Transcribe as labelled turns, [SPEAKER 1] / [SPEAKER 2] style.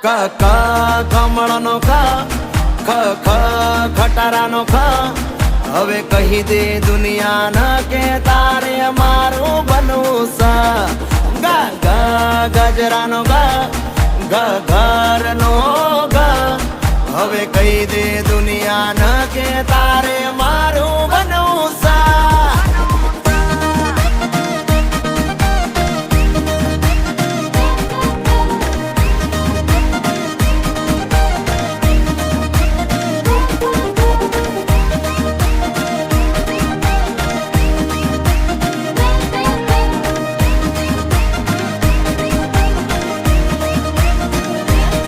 [SPEAKER 1] ક ક કમળનો ક ખ ખ ખટારાનો ખ હવે કહી દે દુનિયાને કે તારે મારું બનવું સ ગ ગ ગજરાનો ગ ગ ઘરનો ગ હવે કહી દે દુનિયાને કે તારે મારું